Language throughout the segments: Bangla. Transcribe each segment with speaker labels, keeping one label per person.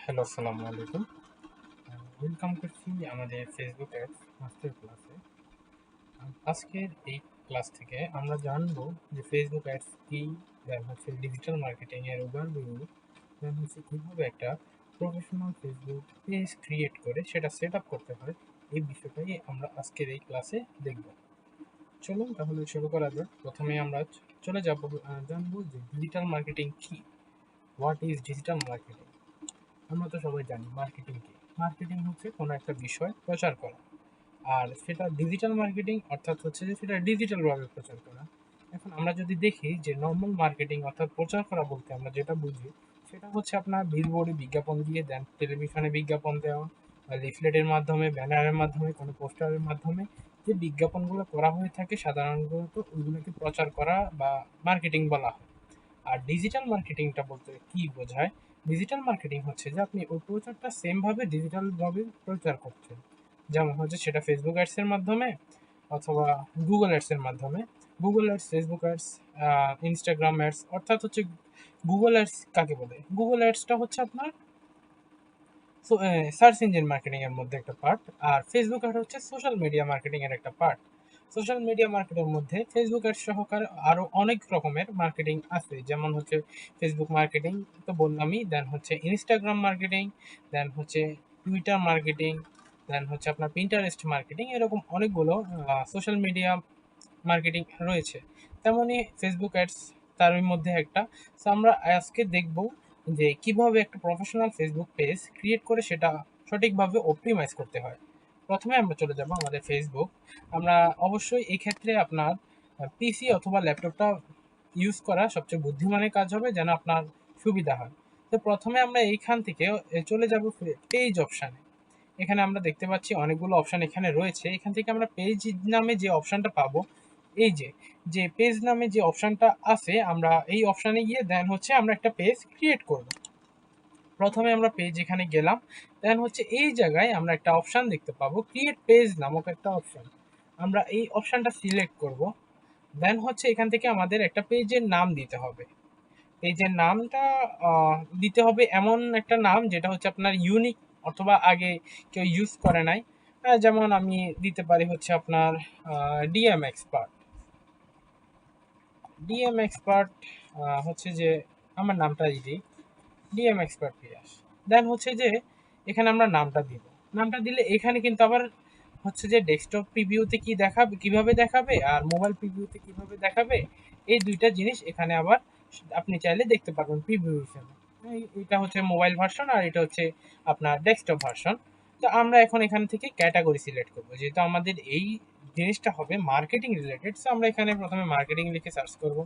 Speaker 1: হ্যালো, আসসালামু আলাইকুম। ওয়েলকাম করছি আমাদের ফেসবুক অ্যাডস মাস্টার ক্লাসে। আজকের এই ক্লাস থেকে আমরা জানবো যে ফেসবুক অ্যাডস কি, দেন হচ্ছে ডিজিটাল মার্কেটিং এর ওভারভিউ, দেন হচ্ছে কিভাবে একটা প্রফেশনাল ফেসবুক পেজ ক্রিয়েট করে সেটা সেট আপ করতে হয়। এই বিষয়টাই আমরা আজকের এই ক্লাসে দেখব। চলুন তাহলে শুরু করা যাক। প্রথমে আমরা চলে যাব, জানবো যে ডিজিটাল মার্কেটিং কি, হোয়াট ইজ ডিজিটাল মার্কেটিং। আমরা তো সবাই জানি মার্কেটিং কি। মার্কেটিং হচ্ছে কোনো একটা বিষয় প্রচার করা, আর সেটা ডিজিটাল মার্কেটিং অর্থাৎ হচ্ছে যে সেটা ডিজিটাল ভাবে প্রচার করা। এখন আমরা যদি দেখি যে নর্মাল মার্কেটিং অর্থাৎ প্রচার করা বলতে আমরা যেটা বুঝি সেটা হচ্ছে আপনার বিলবোর্ডে বিজ্ঞাপন দিয়ে দেন, টেলিভিশনে বিজ্ঞাপন দেওয়া, বা লিফলেটের মাধ্যমে, ব্যানারের মাধ্যমে, কোনো পোস্টারের মাধ্যমে যে বিজ্ঞাপনগুলো করা হয়ে থাকে সাধারণত ওইগুলোকে প্রচার করা বা মার্কেটিং বলা হয়। আর ডিজিটাল মার্কেটিংটা বলতে কি বোঝায়? ডিজিটাল মার্কেটিং হচ্ছে যে আপনি ওই প্রচারটা সেম ভাবে ডিজিটাল ভাবে প্রচার করছেন। যেমন হচ্ছে সেটা ফেসবুক অ্যাডস এর মাধ্যমে অথবা গুগল অ্যাডস এর মাধ্যমে। Google ads, Facebook ads, Instagram ads, অর্থাৎ হচ্ছে গুগল অ্যাডস কাকে বলে? গুগল অ্যাডসটা হচ্ছে আপনার সার্চ ইঞ্জিন মার্কেটিং এর মধ্যে একটা পার্ট, আর ফেসবুক অ্যাড হচ্ছে সোশ্যাল মিডিয়া মার্কেটিং এর একটা পার্ট। সোশ্যাল মিডিয়া মার্কেটের মধ্যে ফেসবুক অ্যাড সহকারে আরো অনেক রকমের মার্কেটিং আছে, যেমন হচ্ছে ফেসবুক মার্কেটিং তো বললামই, দেন হচ্ছে ইনস্টাগ্রাম মার্কেটিং, দেন হচ্ছে টুইটার মার্কেটিং, দেন হচ্ছে আপনার পিন্টারেস্ট মার্কেটিং, এরকম অনেকগুলো সোশ্যাল মিডিয়া মার্কেটিং রয়েছে। তেমনই ফেসবুক অ্যাডস তারই মধ্যে একটা। সো আমরা আজকে দেখব যে কিভাবে একটা প্রফেশনাল ফেসবুক পেজ ক্রিয়েট করে সেটা সঠিকভাবে অপটিমাইজ করতে হয়। প্রথমে আমরা চলে যাব আমাদের ফেসবুক। আমরা অবশ্যই এই ক্ষেত্রে আপনার পিসি অথবা ল্যাপটপটা ইউজ করা সবচেয়ে বুদ্ধিমানের কাজ হবে, যেন আপনার সুবিধা হয়। তো প্রথমে আমরা এইখান থেকে চলে যাব পেজ অপশানে। এখানে আমরা দেখতে পাচ্ছি অনেকগুলো অপশন এখানে রয়েছে। এখান থেকে আমরা পেজ নামে যে অপশনটা পাবো, এই যে যে পেজ নামে যে অপশনটা আছে, আমরা এই অপশনে গিয়ে দেন হচ্ছে আমরা একটা পেজ ক্রিয়েট করব। প্রথমে আমরা পেজ এখানে গেলাম, দেন হচ্ছে এই জায়গায় আমরা একটা অপশন দেখতে পাবো ক্রিয়েট পেজ নামক একটা অপশন। আমরা এই অপশনটা সিলেক্ট করব। দেন হচ্ছে এখান থেকে আমাদের একটা পেজের নাম দিতে হবে। পেজের নামটা দিতে হবে এমন একটা নাম যেটা হচ্ছে আপনার ইউনিক, অথবা আগে কেউ ইউজ করে নাই। যেমন আমি দিতে পারি হচ্ছে আপনার ডিএম এক্সপার্ট। ডিএম এক্সপার্ট হচ্ছে যে আমার নামটা দিই, ডিএম এক্সপার্ট পিয়াস। দেন হচ্ছে যে এখানে আমরা নামটা দিব। নামটা দিলে এখানে কিন্তু আবার হচ্ছে যে ডেস্কটপ প্রিভিউতে কি দেখাবে, কিভাবে দেখাবে, আর মোবাইল প্রিভিউতে কিভাবে দেখাবে, এই দুইটা জিনিস এখানে আবার আপনি চাইলে দেখতে পারবেন প্রিভিউ হিসেবে। এটা হচ্ছে মোবাইল ভার্সন আর এটা হচ্ছে আপনার ডেস্কটপ ভার্সন। তো আমরা এখন এখান থেকে ক্যাটাগরি সিলেক্ট করবো, যেহেতু আমাদের এই জিনিসটা হবে মার্কেটিং রিলেটেড। সো আমরা এখানে প্রথমে মার্কেটিং লিখে সার্চ করব।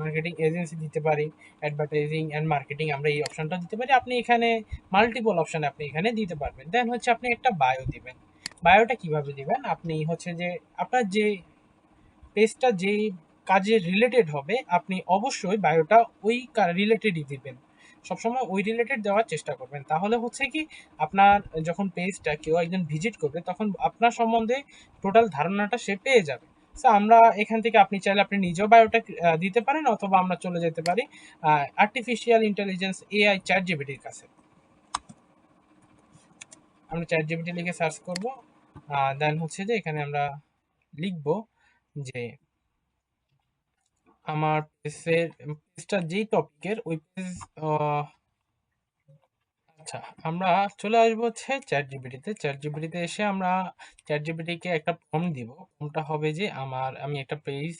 Speaker 1: মার্কেটিং এজেন্সি দিতে পারি, অ্যাডভার্টাইজিং অ্যান্ড মার্কেটিং আমরা এই অপশনটা দিতে পারি। আপনি এখানে মাল্টিপল অপশন আপনি এখানে দিতে পারবেন। দেন হচ্ছে আপনি একটা বায়ো দিবেন। বায়োটা কিভাবে দিবেন? আপনি হচ্ছে যে আপনার যে পেজটা যে কাজে রিলেটেড হবে আপনি অবশ্যই বায়োটা ওই রিলেটেডই দিবেন। সবসময় ওই রিলেটেড দেওয়ার চেষ্টা করবেন, তাহলে হচ্ছে কি আপনার যখন পেজটা কেউ একজন ভিজিট করবে তখন আপনার সম্বন্ধে টোটাল ধারণাটা সে পেয়ে যাবে। সো আমরা এখান থেকে আপনি চাইলে আপনি নিজেও বায়োটা দিতে পারেন, অথবা আমরা চলে যেতে পারি আর্টিফিশিয়াল ইন্টেলিজেন্স এআই চ্যাট জিপিটির কাছে। আমরা চ্যাট জিপিটি লিখে সার্চ করব। দেন হচ্ছে যে এখানে আমরা লিখব যে আমার পেজটা যেই টপিকের ওই পেজ। আচ্ছা, আমরা চলে আসবো হচ্ছে চ্যাট জিপিটিতে। চ্যাট জিপিটিতে এসে আমরা চ্যাট জিপিটিকে একটা প্রম্পট দিব। প্রম্পটটা হবে যে আমি একটা পেজ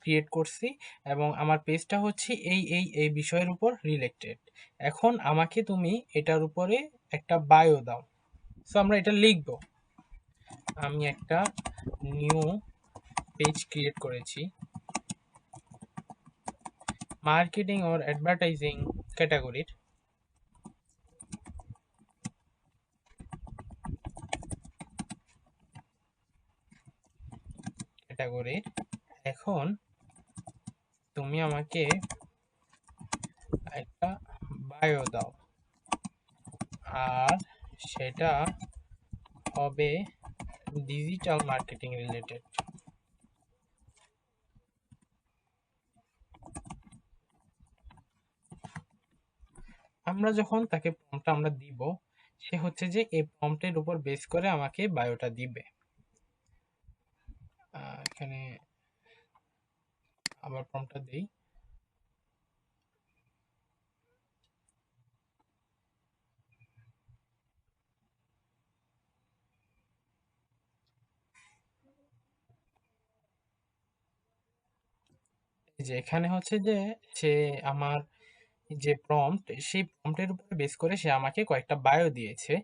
Speaker 1: ক্রিয়েট করছি এবং আমার পেজটা হচ্ছে এই বিষয়ের উপর রিলেটেড। এখন আমাকে তুমি এটার উপরে একটা বায়ো দাও। সো আমরা এটা লিখবো। আমি একটা নিউ পেজ ক্রিয়েট করেছি মার্কেটিং অর অ্যাডভার্টাইজিং ক্যাটাগরির। এখন তুমি আমাকে একটা বায়ো দাও, আর সেটা হবে ডিজিটাল মার্কেটিং রিলেটেড। আমরা যখন তাকে প্রম্পটটা আমরা দিব, সে হচ্ছে যে এই প্রম্পটের উপর বেস করে আমাকে বায়োটা দিবে। এখানে আবার প্রম্পটটা দেই। এই যে এখানে হচ্ছে যে সে আমার যে প্রম্পট, সেই প্রম্পটের উপর বেস করে সে আমাকে কয়েকটা বায়ো দিয়েছে।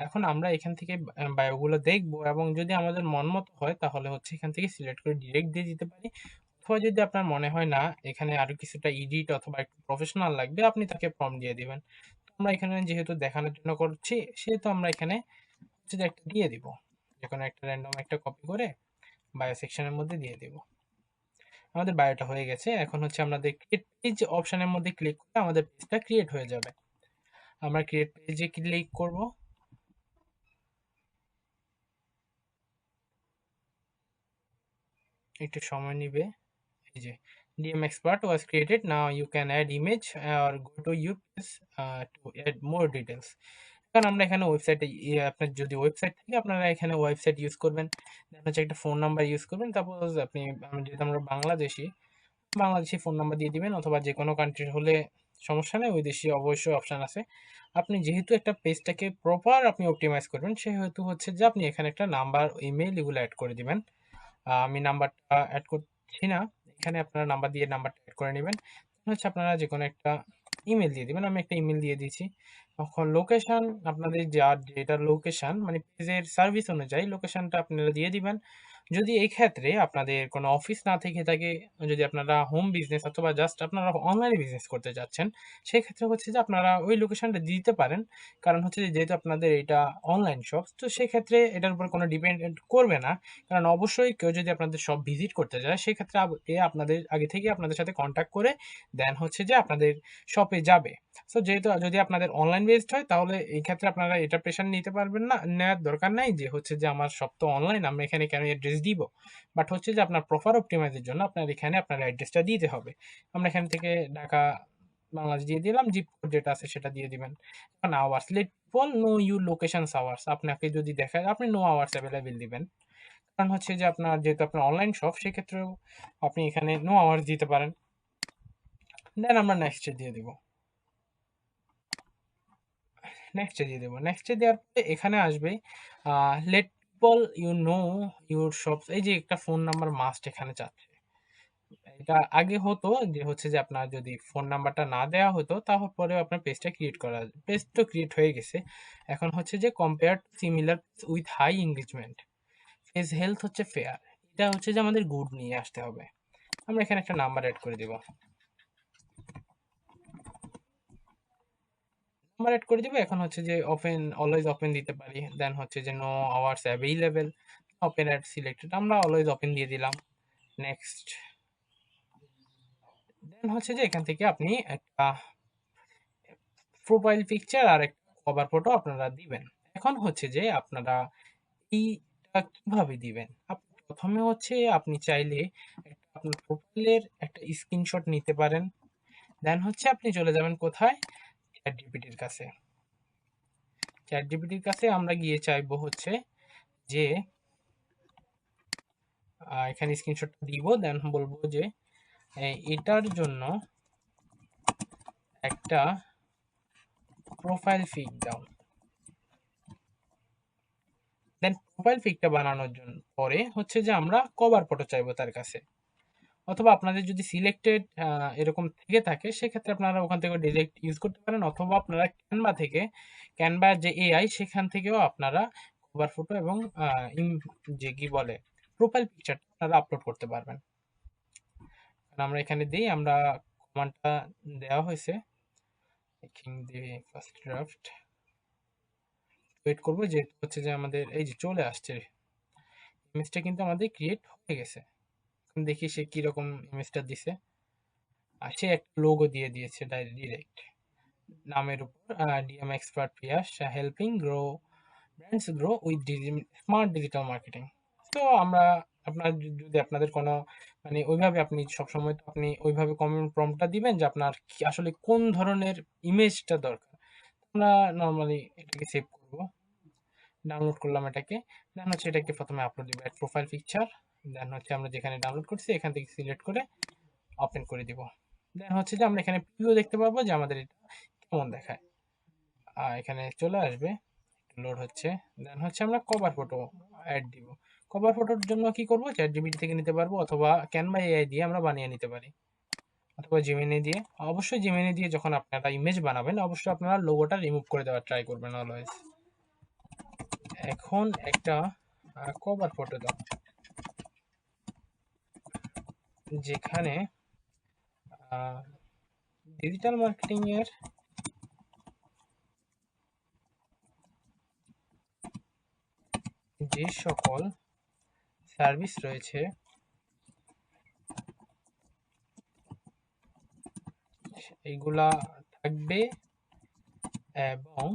Speaker 1: এখন আমরা এখান থেকে বায়োগুলো দেখব, এবং যদি আমাদের মন মতো হয় তাহলে হচ্ছে এখান থেকে সিলেক্ট করে ডিরেক্ট দিয়ে দিতে পারি। অথবা যদি আপনার মনে হয় না এখানে আরো কিছুটা এডিট অথবা একটু প্রফেশনাল লাগবে, আপনি তাকে প্রম্পট দিয়ে দিবেন। আমরা এখানে যেহেতু দেখানোর জন্য করছি, সেহেতু আমরা এখানে হচ্ছে যে একটা দিয়ে দিব, যে কোনো একটা র্যান্ডম একটা কপি করে বায়ো সেকশনের মধ্যে দিয়ে দিব। আমাদের বায়োটা হয়ে গেছে। এখন হচ্ছে আমাদের ক্রিয়েট পেজ অপশনের মধ্যে ক্লিক করে আমাদের পেজটা ক্রিয়েট হয়ে যাবে। আমরা ক্রিয়েট পেজে ক্লিক করব। একটু সময় নিবে। এই যে DM expert was created, now you can add image or go to your page to add more details। কারণ আমরা এখানে ওয়েবসাইটে আপনার যদি ওয়েবসাইট থেকে আপনারা এখানে ওয়েবসাইট ইউজ করবেন, দেন হচ্ছে একটা ফোন নাম্বার ইউজ করবেন। সাপোজ আপনি যেহেতু আমরা বাংলাদেশি ফোন নাম্বার দিয়ে দিবেন, অথবা যে কোনো কান্ট্রির হলে সমস্যা নেই, ওই দেশে অবশ্যই অপশন আছে। আপনি যেহেতু একটা পেজটাকে প্রপার আপনি অপটিমাইজ করবেন, সেহেতু হচ্ছে যে আপনি এখানে একটা নাম্বার, ইমেল এগুলো অ্যাড করে দিবেন। আমি নাম্বারটা অ্যাড করছি না, এখানে আপনারা নাম্বার দিয়ে নাম্বারটা অ্যাড করে নেবেন। হচ্ছে আপনারা যে কোনো একটা ইমেল দিয়ে দিবেন। আমি একটা ইমেল দিয়ে দিয়েছি। তখন লোকেশন আপনাদের যার যেটা লোকেশন, মানে পেজের সার্ভিস অনুযায়ী লোকেশনটা আপনারা দিয়ে দিবেন। যদি এই ক্ষেত্রে আপনাদের কোনো অফিস না থেকে থাকে, যদি আপনারা হোম বিজনেস অথবা জাস্ট আপনারা অনলাইনে বিজনেস করতে যাচ্ছেন, সেই ক্ষেত্রে হচ্ছে যে আপনারা ওই লোকেশনটা দিতে পারেন। কারণ হচ্ছে যে যেহেতু আপনাদের এটা অনলাইন শপ, তো সেক্ষেত্রে এটার উপর কোনো ডিপেন্ডেন্ট করবে না। কারণ অবশ্যই কেউ যদি আপনাদের শপ ভিজিট করতে যায়, সেক্ষেত্রে আপনাদের আগে থেকে আপনাদের সাথে কন্ট্যাক্ট করে দেন হচ্ছে যে আপনাদের শপে যাবে। সো যেহেতু যদি আপনাদের অনলাইন বেসড হয়, তাহলে এই ক্ষেত্রে আপনারা এটা প্রেশার নিতে পারবেন না, নেওয়ার দরকার নাই যে হচ্ছে যে আমার শপ তো অনলাইন, আমি এখানে কেন অ্যাড্রেস দিব। বাট হচ্ছে যে আপনার প্রপার অপটিমাইজের জন্য আপনার এখানে আপনার অ্যাড্রেসটা দিতে হবে। আমরা এখান থেকে ঢাকা বাংলাদেশ দিয়ে দিলাম, জিপ কোড যেটা আছে সেটা দিয়ে দিবেন। এখন hours, late people know your locations hours, আপনাকে যদি দেখায় আপনি নো আওয়ার্স অ্যাভেলেবেল দিবেন। কারণ হচ্ছে যে আপনার যেহেতু আপনার অনলাইন শপ, সেক্ষেত্রেও আপনি এখানে নো আওয়ার্স দিতে পারেন। দেন আমরা নেক্সটে দিয়ে দিব। নেক্সটে দিয়ে দেবো। নেক্সটে দেওয়ার পরে এখানে আসবে let people you know your shops. এই যে একটা ফোন নাম্বার মাস্ট এখানে চাচ্ছে। এটা আগে হতো যে হচ্ছে যে আপনার যদি ফোন নাম্বারটা না দেওয়া হতো, তারপরেও আপনার পেজটা ক্রিয়েট করা, পেজ তো ক্রিয়েট হয়ে গেছে। এখন হচ্ছে যে compare similar with high engagement, page health হচ্ছে ফেয়ার, এটা হচ্ছে যে আমাদের গুড নিয়ে আসতে হবে। আমরা এখানে একটা নাম্বার অ্যাড করে দিব। নাম্বার এড করে দিব। এখন হচ্ছে যে ওপেন, অলওয়েজ ওপেন দিতে পারি। দেন হচ্ছে যে no hours available, open at selected, আমরা অলওয়েজ ওপেন দিয়ে দিলাম। নেক্সট। দেন হচ্ছে যে এখান থেকে আপনি একটা প্রোফাইল পিকচার আর একটা কভার ফটো আপনারা দিবেন। এখন হচ্ছে যে আপনারা এইটা কিভাবে দিবেন, প্রথমে হচ্ছে আপনি চাইলে আপনার প্রোফাইলের একটা স্ক্রিনশট নিতে পারেন। দেন হচ্ছে আপনি চলে যাবেন কোথায়, চ্যাট জিপিটির কাছে। চ্যাট জিপিটির কাছে আমরা গিয়ে চাইবো হচ্ছে যে এখানে স্ক্রিনশটটা দিব। দেন বলবো যে এটার জন্য একটা প্রোফাইল পিক দাও। দেন প্রোফাইল পিকটা বানানোর জন্য পরে হচ্ছে যে আমরা কভার ফটো চাইবো তার কাছে। অথবা আপনাদের যদি সিলেক্টেড এরকম থেকে থাকে, সেক্ষেত্রে আপনারা ওখান থেকে ডিরেক্ট ইউজ করতে পারেন, অথবা আপনারা ক্যানভা থেকে, ক্যানভা যে এআই, সেখান থেকেও আপনারা কভার ফটো এবং যে কি বলে প্রোফাইল পিকচারটা আপনারা আপলোড করতে পারবেন। আমরা এখানে দিই, আমরা কমান্ডটা দেওয়া হয়েছে, ফার্স্ট ড্রাফট ওয়েট করবো, যেহেতু হচ্ছে যে আমাদের এই যে চলে আসছে ইমেজটা, কিন্তু আমাদের ক্রিয়েট হয়ে গেছে। দেখি সে কিরকম ইমেজটা দিছে। আর সে একটা লোগো দিয়ে দিয়েছে ডিরেক্ট নামের উপর, DM expert Piyas helping grow brands grow with smart digital marketing. তো আমরা আপনার যদি আপনাদের কোনো মানে ওইভাবে আপনি সবসময় তো আপনি ওইভাবে কমেন্ট প্রম্পটটা দিবেন যে আপনার আসলে কোন ধরনের ইমেজটা দরকার। আমরা নর্মালি এটাকে সেভ করব, ডাউনলোড করলাম এটাকে, দেন হচ্ছে এটাকে প্রথমে আপলোড দিব, অ্যাড প্রোফাইল পিকচার, দেন হচ্ছে আমরা যেখানে ডাউনলোড করছি এখান থেকে সিলেক্ট করে ওপেন করে দিব। দেন হচ্ছে যে আমরা এখানে প্রিভিউ দেখতে পারবো যে আমাদের এটা কেমন দেখায়, এখানে চলে আসবে, লোড হচ্ছে। দেন হচ্ছে আমরা কভার ফটো অ্যাড দিব। কভার ফটোর জন্য কি করব, চ্যাট জিপিটি থেকে নিতে পারবো অথবা ক্যানভা এআই দিয়ে আমরা বানিয়ে নিতে পারি, অথবা জিমিনি দিয়ে। অবশ্যই জিমিনি দিয়ে যখন আপনারা ইমেজ বানাবেন অবশ্যই আপনারা লোগোটা রিমুভ করে দেওয়ার ট্রাই করবেন অলওয়েজ। এখন একটা কভার ফটো দাও যেখানে ডিজিটাল মার্কেটিং এর যে সকল সার্ভিস রয়েছে এইগুলা থাকবে এবং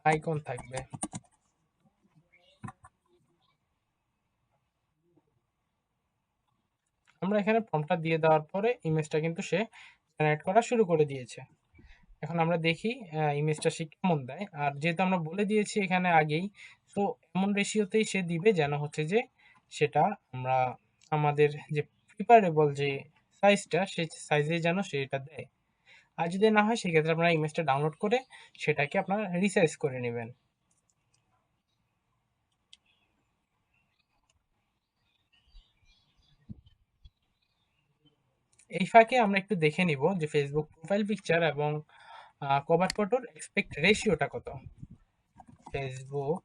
Speaker 1: আইকন থাকবে। আমরা এখানে প্রম্পটটা দিয়ে দেওয়ার পরে ইমেজটা কিন্তু সে জেনারেট করা শুরু করে দিয়েছে। এখন আমরা দেখি ইমেজটা সে কেমন দেয়। আর যেহেতু আমরা বলে দিয়েছি এখানে আগেই, তো এমন রেশিওতেই সে দিবে যেন হচ্ছে যে সেটা আমরা আমাদের যে প্রিফারেবল যে সাইজটা সেই সাইজে যেন সেটা দেয়। আর যদি না হয় সেক্ষেত্রে আপনারা ইমেজটা ডাউনলোড করে সেটাকে আপনারা রিসাইজ করে নেবেন। এই ফাঁকে আমরা একটু দেখে নিব যে ফেসবুক প্রোফাইল পিকচার এবং কভার ফটোর এক্সপেক্ট রেশিওটা কত। ফেসবুক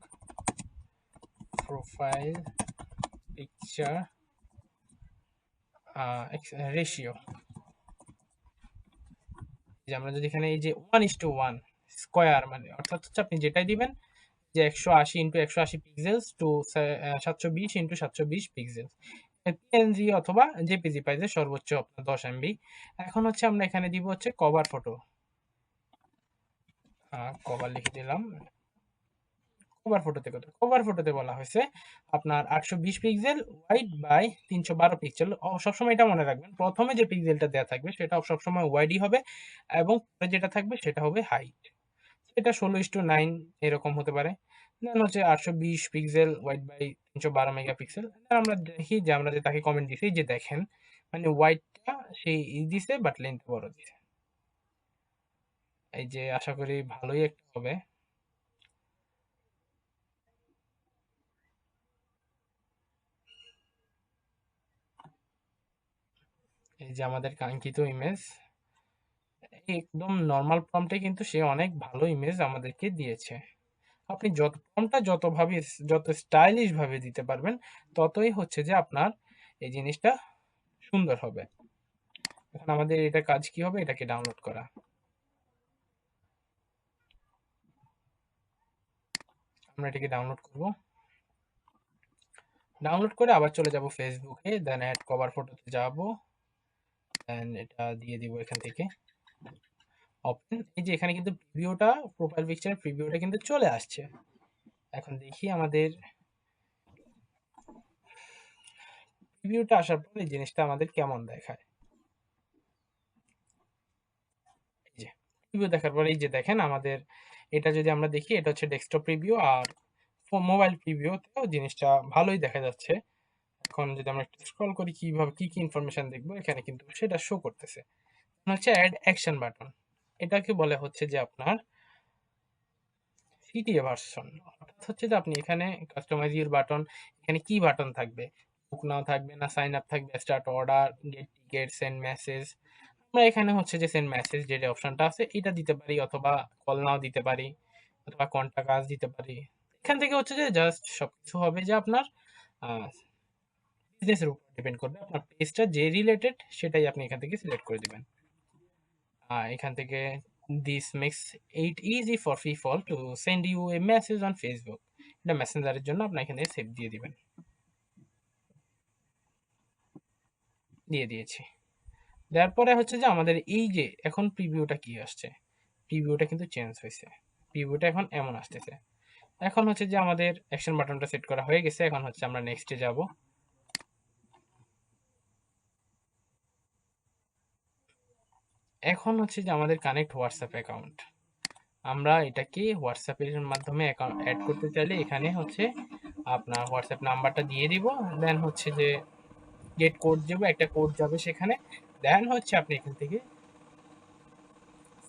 Speaker 1: প্রোফাইল পিকচার রেশিও, যে আমরা যদি এখানে এই যে 1:1 স্কোয়ার, মানে অর্থাৎ হচ্ছে আপনি যেটাই দিবেন যে 180 × 180 পিক্সেলস টু 720 × 720 পিক্সেলস, পিএনজি অথবা জেপিজি পাইজে সর্বোচ্চ আপনার 10 এমবি। এখন হচ্ছে আমরা এখানে দিব হচ্ছে কভার ফটো, কভার লিখে দিলাম। কভার ফটোতে কত, কভার ফটোতে বলা হয়েছে আপনার 820 পিক্সেল ওয়াইড বাই 312 পিক্সেল। সবসময় এটা মনে রাখবেন, প্রথমে যে পিক্সেলটা দেওয়া থাকবে সেটা সবসময় ওয়াইডই হবে এবং পরে যেটা থাকবে সেটা হবে হাইট। এটা 16:9 এরকম হতে পারে। দেন হচ্ছে 820 পিক্সেল ওয়াইড বাই 312 মেগাপিক্সেল। আমরা দেখি যে আমরা যে তাকে কমেন্ট দিছি যে দেখেন, মানে ওয়াইডটা সেই দিছে বাট লেন্থ বড় দিছে। এই যে আশা করি ভালোই একটা হবে। এই যে আমাদের কাঙ্ক্ষিত ইমেজ, একদম নর্মাল প্রম্পটে কিন্তু সে অনেক ভালো ইমেজ আমাদেরকে দিয়েছে। আপনি যত প্রম্পটটা যত স্টাইলিশ ভাবে দিতে পারবেন ততই হচ্ছে যে আপনার এই জিনিসটা সুন্দর হবে। এখন আমাদের এটা কাজ কি হবে, এটাকে ডাউনলোড করা। আমরা এটাকে ডাউনলোড করব, ডাউনলোড করে আবার চলে যাব ফেসবুকে, দেন অ্যাড কভার ফটোতে যাব, দেন এটা দিয়ে দিব এখান থেকে ওপেন। এই যে এখানে কিন্তু প্রিভিউটা, প্রোফাইল পিকচারের প্রিভিউটা কিন্তু চলে আসছে। এখন দেখি আমাদের প্রিভিউটা আসার পর এই জিনিসটা আমাদের কেমন দেখায়। এই যে প্রিভিউ দেখার পরে এই যে দেখেন আমাদের এটা যদি আমরা দেখি, এটা হচ্ছে ডেস্কটপ প্রিভিউ আর মোবাইল প্রিভিউতেও জিনিসটা ভালোই দেখা যাচ্ছে। এখন যদি আমরা একটু স্ক্রল করি কিভাবে কি কি ইনফরমেশন দেখবো, এখানে কিন্তু সেটা শো করতেছে। হচ্ছে অ্যাড অ্যাকশন বাটন, এটাকে বলে হচ্ছে যে আপনার সিটিএ ভার্সন। অর্থাৎ হচ্ছে যে আপনি এখানে কাস্টমাইজ ইউর বাটন, এখানে কি বাটন থাকবে, বুক নাও থাকবে না সাইন আপ থাকবে, start order, get ticket, send message. আমরা এখানে হচ্ছে যে সেন্ড মেসেজ যে অপশনটা আছে এটা দিতে পারি, অথবা কল নাও দিতে পারি, অথবা কন্টাক্ট আস দিতে পারি। এখান থেকে হচ্ছে যে জাস্ট সবকিছু হবে যে আপনার বিজনেসের উপর ডিপেন্ড করবে, আপনার পেজটা যে রিলেটেড সেটাই আপনি এখান থেকে সিলেক্ট করে দিবেন। এখান থেকে this makes it easy for people to send you a message on Facebook, এটা মেসেঞ্জারের জন্য আপনি এখানে সেভ দিয়ে দিবেন। দিয়ে দিয়েছি, দেওয়ার পরে হচ্ছে যে আমাদের এই যে এখন প্রিভিউটা কি আসছে, প্রিভিউটা কিন্তু চেঞ্জ হয়েছে, প্রিভিউটা এখন এমন আসতেছে। এখন হচ্ছে যে আমাদের অ্যাকশন বাটনটা সেট করা হয়ে গেছে, এখন হচ্ছে আমরা নেক্সটে যাব। এখন হচ্ছে যে আমাদের কানেক্ট হোয়াটসঅ্যাপ অ্যাকাউন্ট, আমরা এটাকে হোয়াটসঅ্যাপের মাধ্যমে অ্যাকাউন্ট অ্যাড করতে চাইলে এখানে হচ্ছে আপনার হোয়াটসঅ্যাপ নাম্বারটা দিয়ে দিব, দেন হচ্ছে যে গেট কোড দেবো, একটা কোড যাবে সেখানে, দেন হচ্ছে আপনি এখান থেকে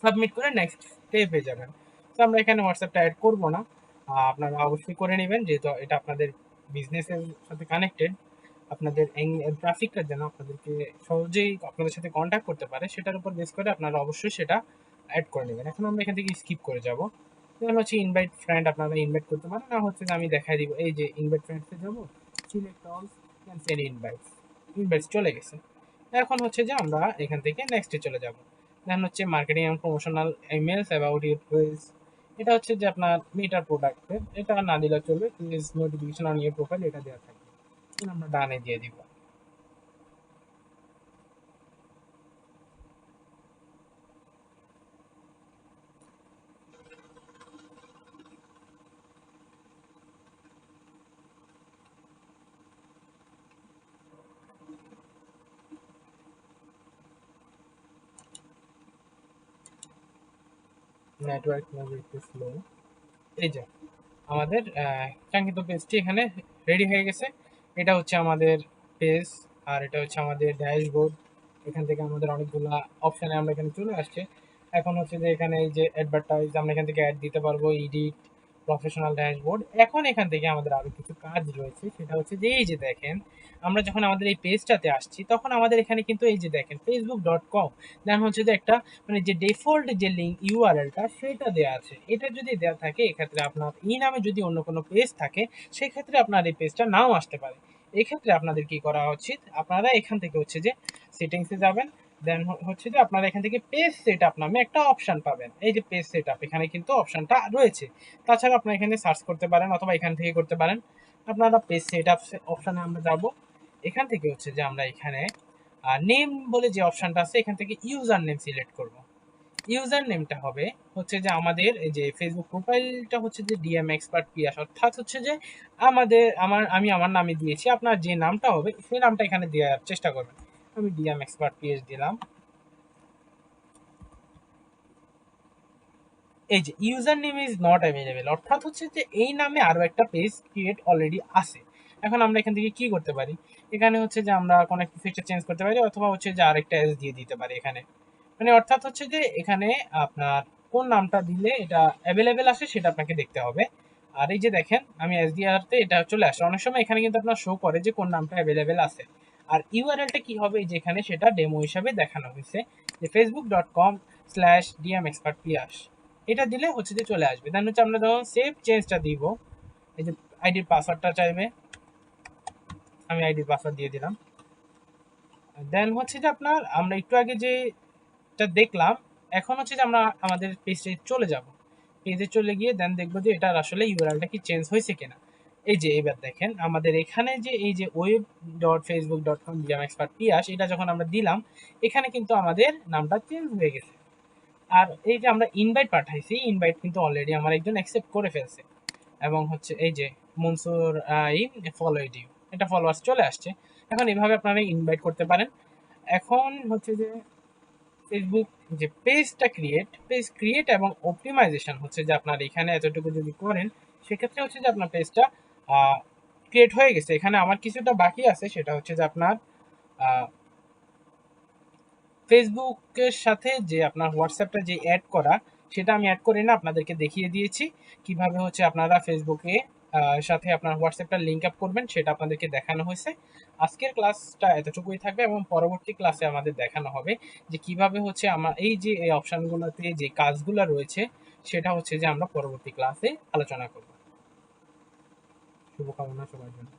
Speaker 1: সাবমিট করে নেক্সট স্টেপে যাবেন। তো আমরা এখানে হোয়াটসঅ্যাপটা অ্যাড করব না, আপনারা অবশ্যই করে নেবেন যেহেতু এটা আপনাদের বিজনেসের সাথে কানেক্টেড। আপনাদের ট্রাফিকটা যেন আপনাদেরকে সহজেই আপনাদের সাথে কন্ট্যাক্ট করতে পারে সেটার উপর বেস করে আপনারা অবশ্যই সেটা অ্যাড করে নেবেন। এখন আমরা এখান থেকে স্কিপ করে যাব, যেমন হচ্ছে ইনভাইট ফ্রেন্ড আপনারা ইনভাইট করতে পারেন, না হচ্ছে যে আমি দেখাই দিব এই যে ইনভাইট ফ্রেন্ডসে যাবো, select all can send invites, invites চলে গেছে। এখন হচ্ছে যে আমরা এখান থেকে নেক্সটে চলে যাব, দেন হচ্ছে marketing and promotional emails about your page, এটা হচ্ছে যে আপনার মিটার প্রোডাক্টের, এটা না দিলে চলবে, please notification on your profile এটা দেওয়া থাকবে, আমরা ডানে দিয়ে দিব। নেটওয়ার্ক মেবি একটু স্লো। এই যে আমাদের কাঙ্ক্ষিত পেজটি এখানে রেডি হয়ে গেছে, এটা হচ্ছে আমাদের পেজ, আর এটা হচ্ছে আমাদের ড্যাশবোর্ড। এখান থেকে আমাদের অনেকগুলা অপশানে আমরা এখানে চলে আসছে। এখন হচ্ছে যে এখানে এই যে অ্যাডভার্টাইজ, আমরা এখান থেকে অ্যাড দিতে পারবো, এডিট, প্রফেশনাল ড্যাশবোর্ড। এখন এখান থেকে আমাদের আরো কিছু কাজ রয়েছে, সেটা হচ্ছে যে এই যে দেখেন আমরা যখন আমাদের এই পেজটাতে আসছি তখন আমাদের এখানে কিন্তু এই যে দেখেন facebook.com, দেন হচ্ছে যে একটা মানে যে ডিফল্ট যে লিঙ্ক ইউআরএলটা সেটা দেওয়া আছে। এটা যদি দেওয়া থাকে এক্ষেত্রে আপনার এই নামে যদি অন্য কোনো পেজ থাকে সেক্ষেত্রে আপনার এই পেজটা নাও আসতে পারে। এক্ষেত্রে আপনাদের কি করা উচিত, আপনারা এখান থেকে হচ্ছে যে সেটিংসে যাবেন, দেন হচ্ছে যে আপনারা এখান থেকে পেজ সেটআপ নামে একটা অপশন পাবেন। এই যে পেজ সেটআপ এখানে কিন্তু অপশনটা রয়েছে। তাছাড়া আপনারা এখানে সার্চ করতে পারেন অথবা এখান থেকে করতে পারেন। আপনারা পেজ সেটআপ অপশনে আমরা যাব, এখান থেকে হচ্ছে যে আমরা এখানে নেম বলে যে অপশনটা আছে এখান থেকে ইউজার নেম সিলেক্ট করব। ইউজার নেমটা হবে হচ্ছে যে আমাদের এই যে ফেসবুক প্রোফাইলটা হচ্ছে যে ডিএম এক্সপার্ট পিয়াস, অর্থাৎ হচ্ছে যে আমি আমার নামে দিয়েছি, আপনার যে নামটা হবে সেই নামটা এখানে দেওয়ার চেষ্টা করবেন। আমি ডিএম এক্সপার্ট পিএস দিলাম। এই যে user name is not available, অর্থাৎ হচ্ছে যে এই নামে আরো একটা পেজ ক্রিয়েট অলরেডি আছে। এখন আমরা এখান থেকে কি করতে পারি, এখানে হচ্ছে যে আমরা কোনো একটা ফিচার চেঞ্জ করতে পারি অথবা হচ্ছে যে আরেকটা এস দিয়ে দিতে পারি এখানে, মানে অর্থাৎ হচ্ছে যে এখানে আপনার কোন নামটা দিলে এটা অ্যাভেলেবেল আসে সেটা আপনাকে দেখতে হবে। আর এই যে দেখেন আমি এসডিআরতে এটা চলে আসে, অনেক সময় এখানে কিন্তু আপনার শো করে যে কোন নামটা অ্যাভেলেবেল আছে। আর ইউআরএলটা কি হবে, যেখানে সেটা ডেমো হিসাবে দেখানো হয়েছে যে facebook.com/dmexpertpias, এটা দিলে হচ্ছে যে চলে আসবে। দেন হচ্ছে আমরা যখন সেভ চেঞ্জটা দিব, এই যে আইডির পাসওয়ার্ডটা চাইবে, আমি আইডির পাসওয়ার্ড দিয়ে দিলাম। দেন হচ্ছে যে আপনার আমরা একটু আগে যেটা দেখলাম, এখন হচ্ছে যে আমরা আমাদের পেজে চলে যাব, পেজে চলে গিয়ে দেন দেখবো যে এটার আসলে ইউআরএলটা কি চেঞ্জ হয়েছে কিনা। এই যে এবার দেখেন আমাদের এখানে যে এই যে web.facebook.com/dmexpertpias এটা যখন আমরা দিলাম এখানে কিন্তু আমাদের নামটা চেঞ্জ হয়ে গেছে। আর এই যে আমরা ইনভাইট পাঠাইছি, ইনভাইট কিন্তু অলরেডি আমার একজন অ্যাকসেপ্ট করে ফেলছে, এবং হচ্ছে এই যে মনসুর ফলো ইউ, এটা ফলোয়ার্স চলে আসছে। এখন এভাবে আপনারা ইনভাইট করতে পারেন। এখন হচ্ছে যে ফেসবুক যে পেজ ক্রিয়েট এবং অপটিমাইজেশন হচ্ছে যে আপনার এখানে এতটুকু যদি করেন সেক্ষেত্রে হচ্ছে যে আপনার পেজটা ক্রিয়েট হয়ে গেছে। এখানে আমার কিছুটা বাকি আছে, সেটা হচ্ছে যে আপনার ফেসবুকের সাথে যে আপনার হোয়াটসঅ্যাপটা যে অ্যাড করা সেটা আমি অ্যাড করে না আপনাদেরকে দেখিয়ে দিয়েছি কিভাবে হচ্ছে আপনারা ফেসবুকে সাথে আপনার হোয়াটসঅ্যাপটা লিঙ্ক আপ করবেন সেটা আপনাদেরকে দেখানো হয়েছে। আজকের ক্লাসটা এতটুকুই থাকবে এবং পরবর্তী ক্লাসে আমাদের দেখানো হবে যে কিভাবে হচ্ছে আমার এই যে এই অপশানগুলোতে যে কাজগুলো রয়েছে সেটা হচ্ছে যে আমরা পরবর্তী ক্লাসে আলোচনা করব। শুভকামনা সবার জন্য।